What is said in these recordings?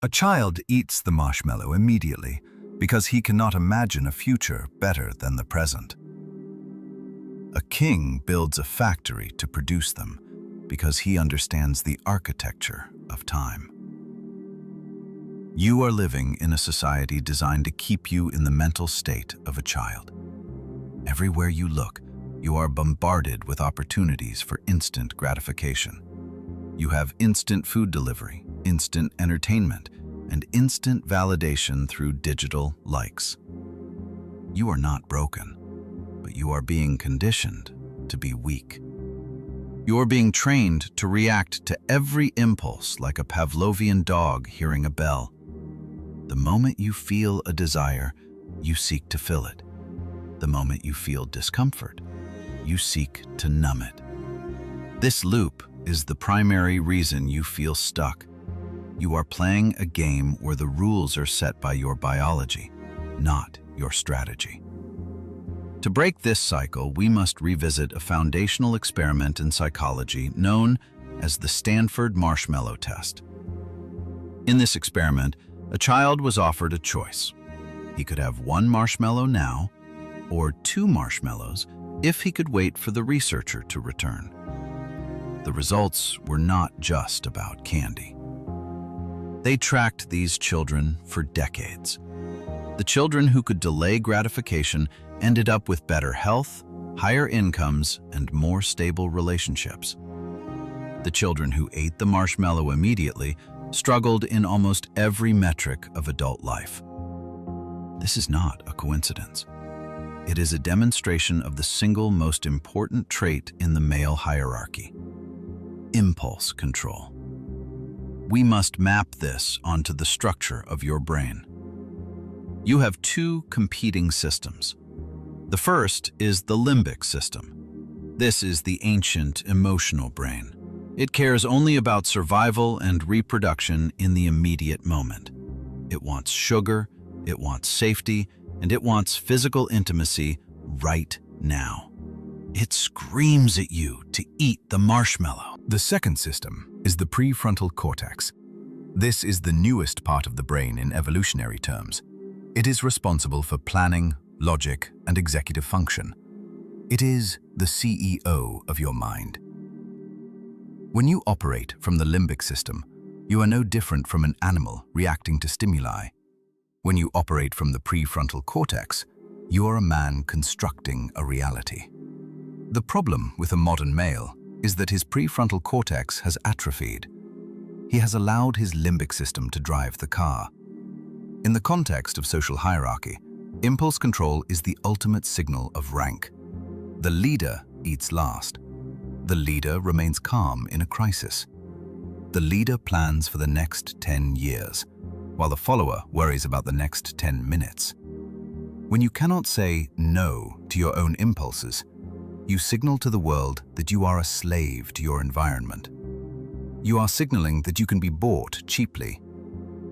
A child eats the marshmallow immediately because he cannot imagine a future better than the present. A king builds a factory to produce them because he understands the architecture of time. You are living in a society designed to keep you in the mental state of a child. Everywhere you look, you are bombarded with opportunities for instant gratification. You have instant food delivery, instant entertainment, and instant validation through digital likes. You are not broken, but you are being conditioned to be weak. You are being trained to react to every impulse like a Pavlovian dog hearing a bell. The moment you feel a desire, you seek to fill it. The moment you feel discomfort, you seek to numb it. This loop is the primary reason you feel stuck. You are playing a game where the rules are set by your biology, not your strategy. To break this cycle, we must revisit a foundational experiment in psychology known as the Stanford Marshmallow Test. In this experiment, a child was offered a choice. He could have 1 marshmallow now, or 2 marshmallows if he could wait for the researcher to return. The results were not just about candy. They tracked these children for decades. The children who could delay gratification ended up with better health, higher incomes, and more stable relationships. The children who ate the marshmallow immediately struggled in almost every metric of adult life. This is not a coincidence. It is a demonstration of the single most important trait in the male hierarchy: impulse control. We must map this onto the structure of your brain. You have 2 competing systems. The first is the limbic system. This is the ancient emotional brain. It cares only about survival and reproduction in the immediate moment. It wants sugar, it wants safety, and it wants physical intimacy right now. It screams at you to eat the marshmallow. The second system is the prefrontal cortex. This is the newest part of the brain in evolutionary terms. It is responsible for planning, logic, and executive function. It is the CEO of your mind. When you operate from the limbic system, you are no different from an animal reacting to stimuli. When you operate from the prefrontal cortex, you are a man constructing a reality. The problem with a modern male is that his prefrontal cortex has atrophied. He has allowed his limbic system to drive the car. In the context of social hierarchy, impulse control is the ultimate signal of rank. The leader eats last. The leader remains calm in a crisis. The leader plans for the next 10 years, while the follower worries about the next 10 minutes. When you cannot say no to your own impulses, you signal to the world that you are a slave to your environment. You are signaling that you can be bought cheaply.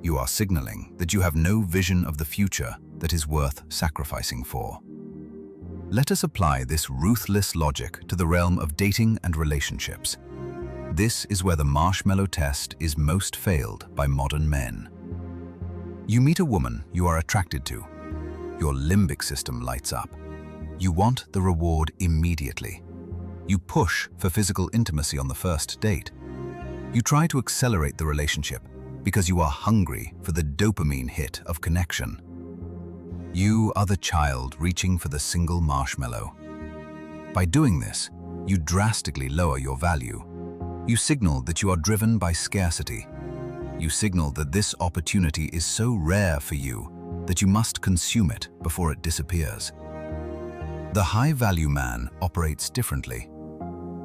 You are signaling that you have no vision of the future that is worth sacrificing for. Let us apply this ruthless logic to the realm of dating and relationships. This is where the marshmallow test is most failed by modern men. You meet a woman you are attracted to. Your limbic system lights up. You want the reward immediately. You push for physical intimacy on the first date. You try to accelerate the relationship because you are hungry for the dopamine hit of connection. You are the child reaching for the single marshmallow. By doing this, you drastically lower your value. You signal that you are driven by scarcity. You signal that this opportunity is so rare for you that you must consume it before it disappears. The high-value man operates differently.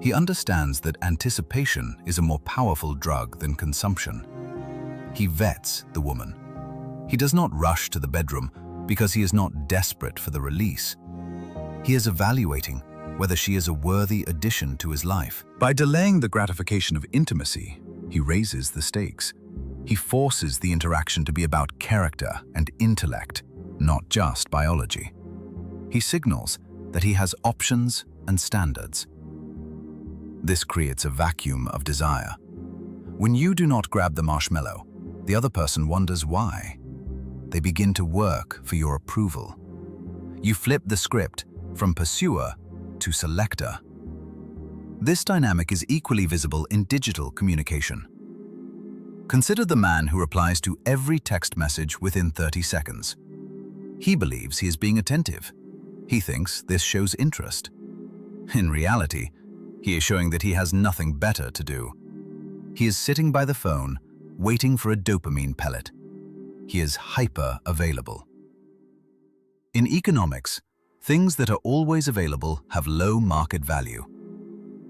He understands that anticipation is a more powerful drug than consumption. He vets the woman. He does not rush to the bedroom because he is not desperate for the release. He is evaluating whether she is a worthy addition to his life. By delaying the gratification of intimacy, he raises the stakes. He forces the interaction to be about character and intellect, not just biology. He signals that he has options and standards. This creates a vacuum of desire. When you do not grab the marshmallow, The other person wonders why. They begin to work for your approval. You flip the script from pursuer to selector. This dynamic is equally visible in digital communication. Consider the man who replies to every text message within 30 seconds. He believes he is being attentive. He thinks this shows interest. In reality, he is showing that he has nothing better to do. He is sitting by the phone, waiting for a dopamine pellet. He is hyper-available. In economics, things that are always available have low market value.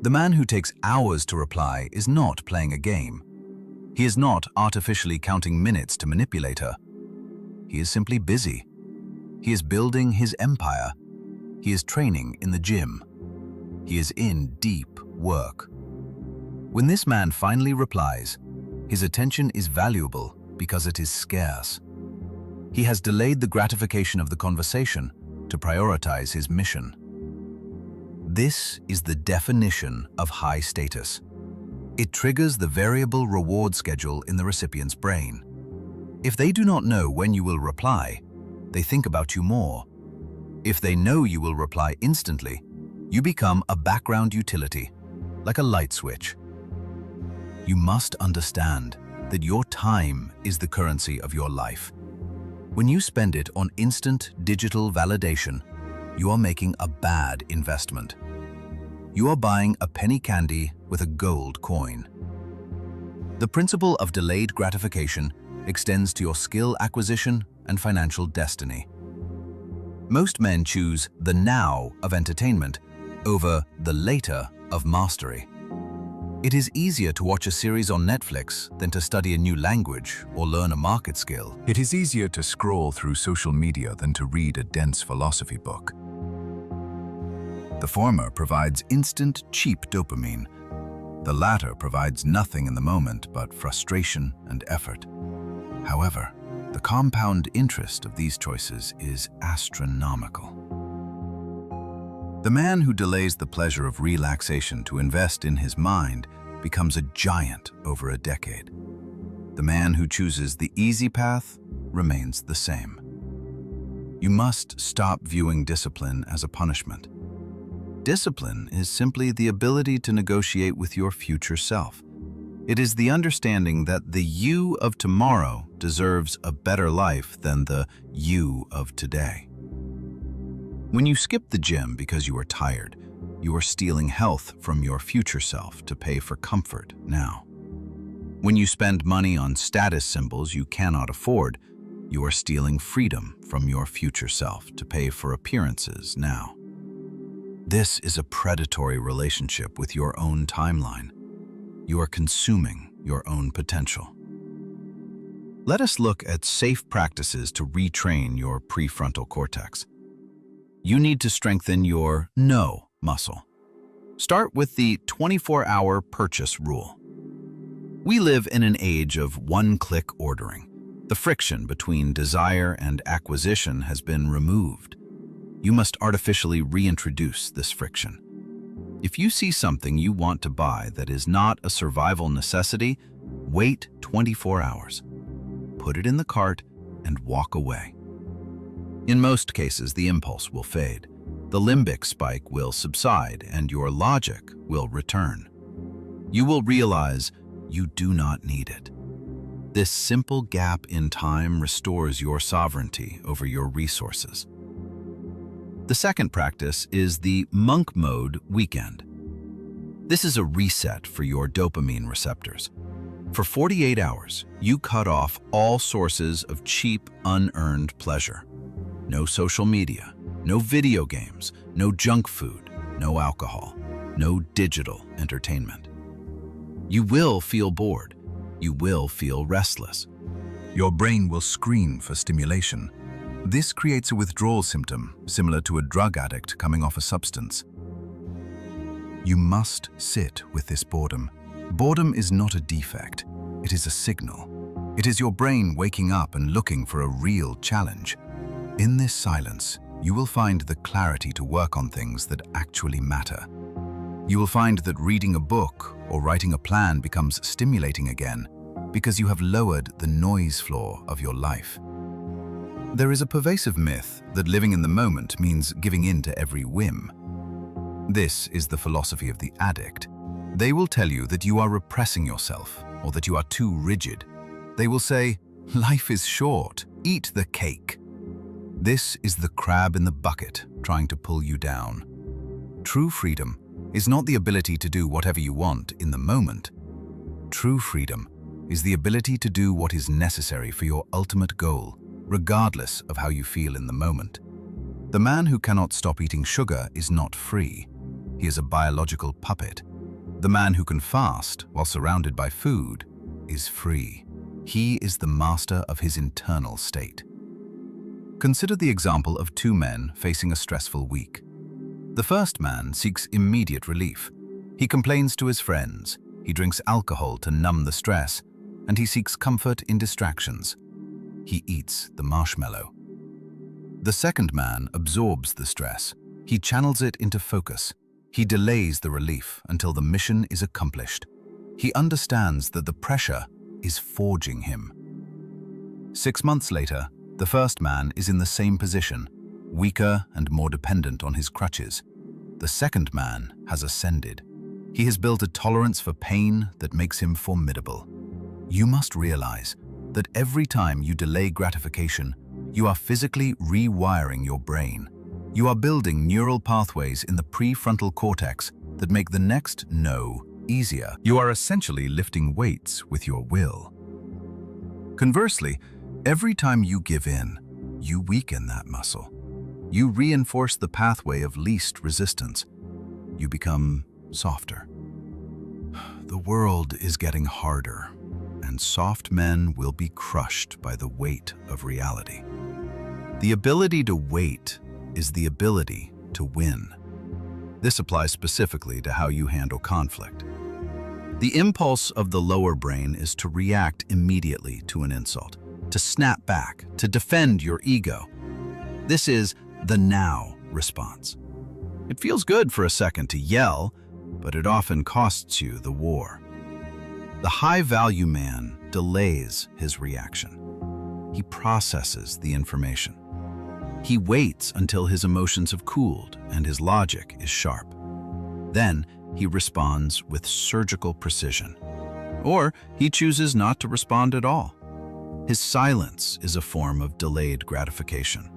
The man who takes hours to reply is not playing a game. He is not artificially counting minutes to manipulate her. He is simply busy. He is building his empire. He is training in the gym. He is in deep work. When this man finally replies, his attention is valuable because it is scarce. He has delayed the gratification of the conversation to prioritize his mission. This is the definition of high status. It triggers the variable reward schedule in the recipient's brain. If they do not know when you will reply, they think about you more. If they know you will reply instantly, you become a background utility, like a light switch. You must understand that your time is the currency of your life. When you spend it on instant digital validation, you are making a bad investment. You are buying a penny candy with a gold coin. The principle of delayed gratification extends to your skill acquisition and financial destiny. Most men choose the now of entertainment over the later of mastery. It is easier to watch a series on Netflix than to study a new language or learn a market skill. It is easier to scroll through social media than to read a dense philosophy book. The former provides instant, cheap dopamine. The latter provides nothing in the moment but frustration and effort. However, the compound interest of these choices is astronomical. The man who delays the pleasure of relaxation to invest in his mind becomes a giant over a decade. The man who chooses the easy path remains the same. You must stop viewing discipline as a punishment. Discipline is simply the ability to negotiate with your future self. It is the understanding that the you of tomorrow deserves a better life than the you of today. When you skip the gym because you are tired, you are stealing health from your future self to pay for comfort now. When you spend money on status symbols you cannot afford, you are stealing freedom from your future self to pay for appearances now. This is a predatory relationship with your own timeline. You are consuming your own potential. Let us look at safe practices to retrain your prefrontal cortex. You need to strengthen your no muscle. Start with the 24-hour purchase rule. We live in an age of one-click ordering. The friction between desire and acquisition has been removed. You must artificially reintroduce this friction. If you see something you want to buy that is not a survival necessity, wait 24 hours. Put it in the cart and walk away. In most cases, the impulse will fade. The limbic spike will subside and your logic will return. You will realize you do not need it. This simple gap in time restores your sovereignty over your resources. The second practice is the monk mode weekend. This is a reset for your dopamine receptors. For 48 hours, you cut off all sources of cheap, unearned pleasure. No social media, no video games, no junk food, no alcohol, no digital entertainment. You will feel bored. You will feel restless. Your brain will scream for stimulation. This creates a withdrawal symptom, similar to a drug addict coming off a substance. You must sit with this boredom. Boredom is not a defect. It is a signal. It is your brain waking up and looking for a real challenge. In this silence, you will find the clarity to work on things that actually matter. You will find that reading a book or writing a plan becomes stimulating again because you have lowered the noise floor of your life. There is a pervasive myth that living in the moment means giving in to every whim. This is the philosophy of the addict. They will tell you that you are repressing yourself or that you are too rigid. They will say, "Life is short, eat the cake." This is the crab in the bucket trying to pull you down. True freedom is not the ability to do whatever you want in the moment. True freedom is the ability to do what is necessary for your ultimate goal, regardless of how you feel in the moment. The man who cannot stop eating sugar is not free. He is a biological puppet. The man who can fast while surrounded by food is free. He is the master of his internal state. Consider the example of two men facing a stressful week. The first man seeks immediate relief. He complains to his friends, he drinks alcohol to numb the stress, and he seeks comfort in distractions. He eats the marshmallow. The second man absorbs the stress. He channels it into focus. He delays the relief until the mission is accomplished. He understands that the pressure is forging him. 6 months later, the first man is in the same position, weaker and more dependent on his crutches. The second man has ascended. He has built a tolerance for pain that makes him formidable. You must realize that every time you delay gratification, you are physically rewiring your brain. You are building neural pathways in the prefrontal cortex that make the next no easier. You are essentially lifting weights with your will. Conversely, every time you give in, you weaken that muscle. You reinforce the pathway of least resistance. You become softer. The world is getting harder, and soft men will be crushed by the weight of reality. The ability to wait is the ability to win. This applies specifically to how you handle conflict. The impulse of the lower brain is to react immediately to an insult, to snap back, to defend your ego. This is the now response. It feels good for a second to yell, but it often costs you the war. The high-value man delays his reaction. He processes the information. He waits until his emotions have cooled and his logic is sharp. Then he responds with surgical precision. Or he chooses not to respond at all. His silence is a form of delayed gratification.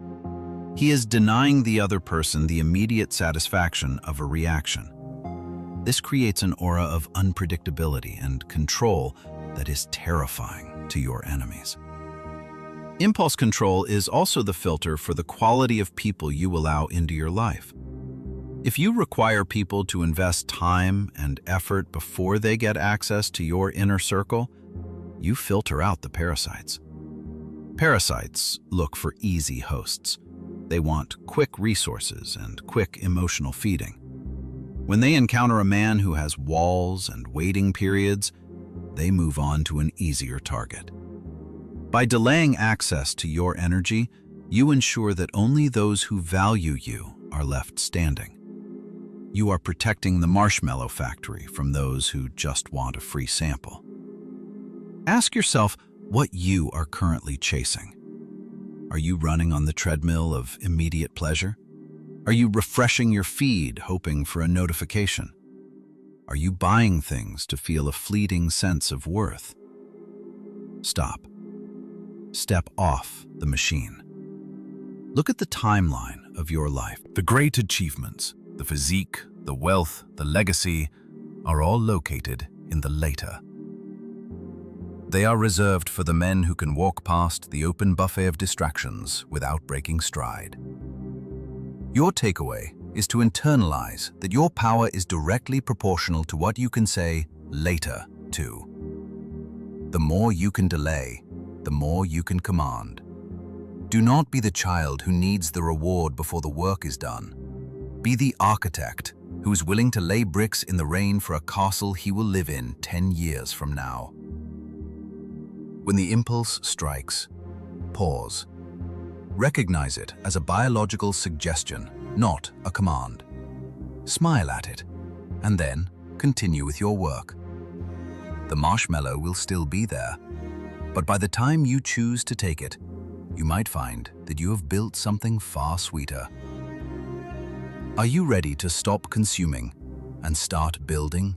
He is denying the other person the immediate satisfaction of a reaction. This creates an aura of unpredictability and control that is terrifying to your enemies. Impulse control is also the filter for the quality of people you allow into your life. If you require people to invest time and effort before they get access to your inner circle, you filter out the parasites. Parasites look for easy hosts. They want quick resources and quick emotional feeding. When they encounter a man who has walls and waiting periods, they move on to an easier target. By delaying access to your energy, you ensure that only those who value you are left standing. You are protecting the marshmallow factory from those who just want a free sample. Ask yourself what you are currently chasing. Are you running on the treadmill of immediate pleasure? Are you refreshing your feed, hoping for a notification? Are you buying things to feel a fleeting sense of worth? Stop. Step off the machine. Look at the timeline of your life. The great achievements, the physique, the wealth, the legacy, are all located in the later. They are reserved for the men who can walk past the open buffet of distractions without breaking stride. Your takeaway is to internalize that your power is directly proportional to what you can say later to. The more you can delay, the more you can command. Do not be the child who needs the reward before the work is done. Be the architect who is willing to lay bricks in the rain for a castle he will live in 10 years from now. When the impulse strikes, pause. Recognize it as a biological suggestion, not a command. Smile at it, and then continue with your work. The marshmallow will still be there, but by the time you choose to take it, you might find that you have built something far sweeter. Are you ready to stop consuming and start building?